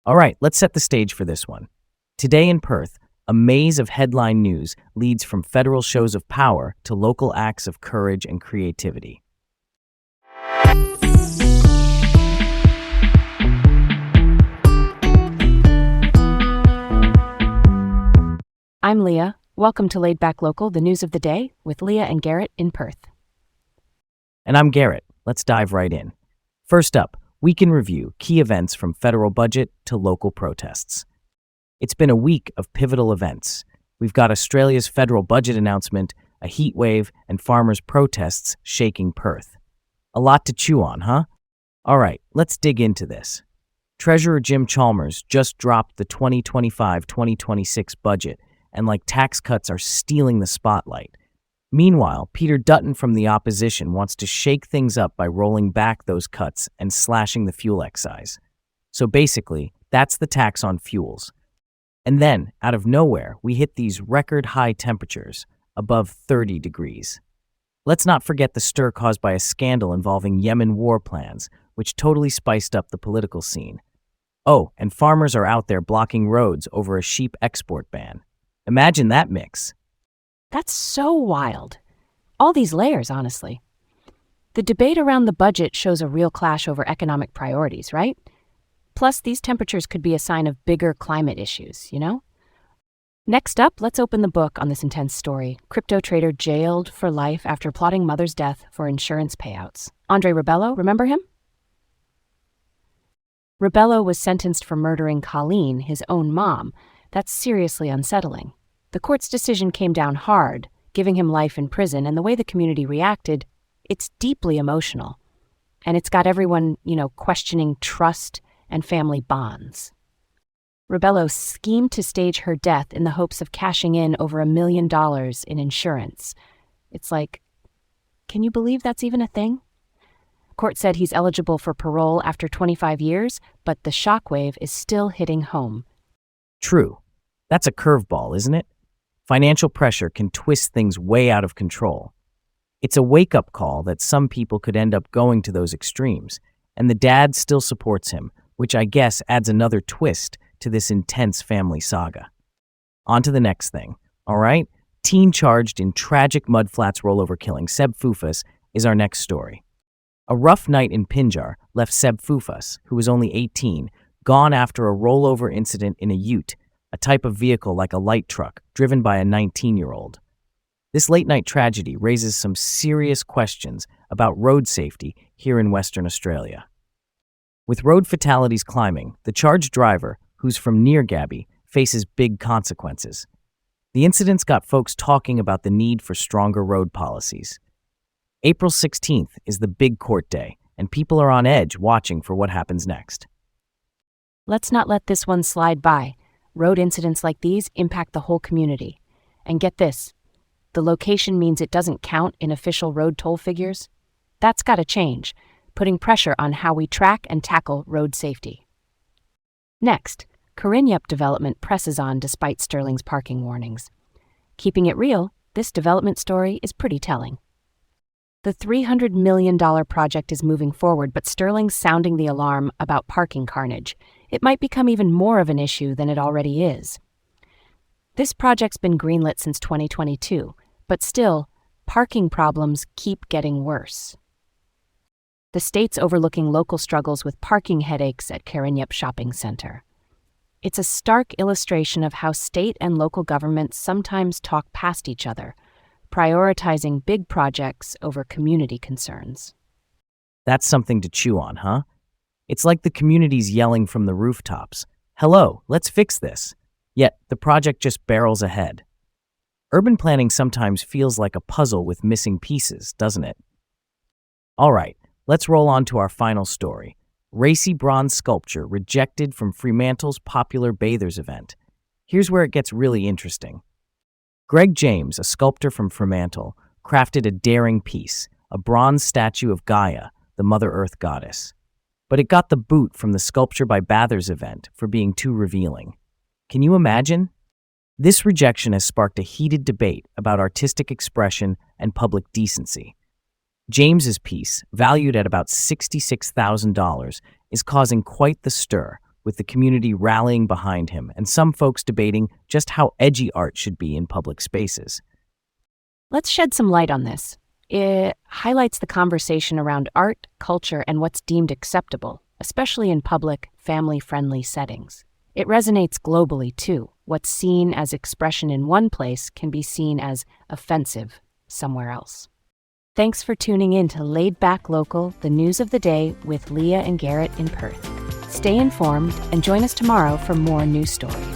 All right, let's set the stage for this one. Today in Perth, a maze of headline news leads from federal shows of power to local acts of courage and creativity. I'm Leah. Welcome to Laid Back Local, the news of the day, with Leah and Garrett in Perth. And I'm Garrett. Let's dive right in. First up, week in review, key events from federal budget to local protests. It's been a week of pivotal events. We've got Australia's federal budget announcement, a heat wave, and farmers' protests shaking Perth. A lot to chew on, huh? All right, let's dig into this. Treasurer Jim Chalmers just dropped the 2025-2026 budget, and like tax cuts are stealing the spotlight. Meanwhile, Peter Dutton from the opposition wants to shake things up by rolling back those cuts and slashing the fuel excise. So basically, that's the tax on fuels. And then, out of nowhere, we hit these record-high temperatures, above 30 degrees. Let's not forget the stir caused by a scandal involving Yemen war plans, which totally spiced up the political scene. Oh, and farmers are out there blocking roads over a sheep export ban. Imagine that mix. That's so wild. All these layers, honestly. The debate around the budget shows a real clash over economic priorities, right? Plus, these temperatures could be a sign of bigger climate issues, you know? Next up, let's open the book on this intense story. Crypto trader jailed for life after plotting mother's death for insurance payouts. Andre Rebello, remember him? Rebello was sentenced for murdering Colleen, his own mom. That's seriously unsettling. The court's decision came down hard, giving him life in prison, and the way the community reacted, it's deeply emotional. And it's got everyone, questioning trust and family bonds. Rebello schemed to stage her death in the hopes of cashing in over $1 million in insurance. It's like, can you believe that's even a thing? Court said he's eligible for parole after 25 years, but the shockwave is still hitting home. True. That's a curveball, isn't it? Financial pressure can twist things way out of control. It's a wake-up call that some people could end up going to those extremes, and the dad still supports him, which I guess adds another twist to this intense family saga. On to the next thing, all right? Teen charged in tragic mudflats rollover killing Seb Fufas is our next story. A rough night in Pinjar left Seb Fufas, who was only 18, gone after a rollover incident in a ute, a type of vehicle like a light truck, driven by a 19-year-old. This late-night tragedy raises some serious questions about road safety here in Western Australia. With road fatalities climbing, the charged driver, who's from near Gabby, faces big consequences. The incident's got folks talking about the need for stronger road policies. April 16th is the big court day, and people are on edge watching for what happens next. Let's not let this one slide by. Road incidents like these impact the whole community. And get this, the location means it doesn't count in official road toll figures. That's got to change, putting pressure on how we track and tackle road safety. Next, Karinyup development presses on despite Stirling's parking warnings. Keeping it real, this development story is pretty telling. The $300 million project is moving forward, but Stirling's sounding the alarm about parking carnage. It might become even more of an issue than it already is. This project's been greenlit since 2022, but still, parking problems keep getting worse. The state's overlooking local struggles with parking headaches at Karinyup Shopping Center. It's a stark illustration of how state and local governments sometimes talk past each other, prioritizing big projects over community concerns. That's something to chew on, huh? It's like the community's yelling from the rooftops, "Hello, let's fix this." Yet, the project just barrels ahead. Urban planning sometimes feels like a puzzle with missing pieces, doesn't it? All right, let's roll on to our final story. Racy bronze sculpture rejected from Fremantle's popular bathers event. Here's where it gets really interesting. Greg James, a sculptor from Fremantle, crafted a daring piece, a bronze statue of Gaia, the Mother Earth goddess. But it got the boot from the Sculpture by Bathers event for being too revealing. Can you imagine? This rejection has sparked a heated debate about artistic expression and public decency. James's piece, valued at about $66,000, is causing quite the stir, with the community rallying behind him and some folks debating just how edgy art should be in public spaces. Let's shed some light on this. It highlights the conversation around art, culture, and what's deemed acceptable, especially in public, family-friendly settings. It resonates globally, too. What's seen as expression in one place can be seen as offensive somewhere else. Thanks for tuning in to Laid Back Local, the news of the day with Leah and Garrett in Perth. Stay informed and join us tomorrow for more news stories.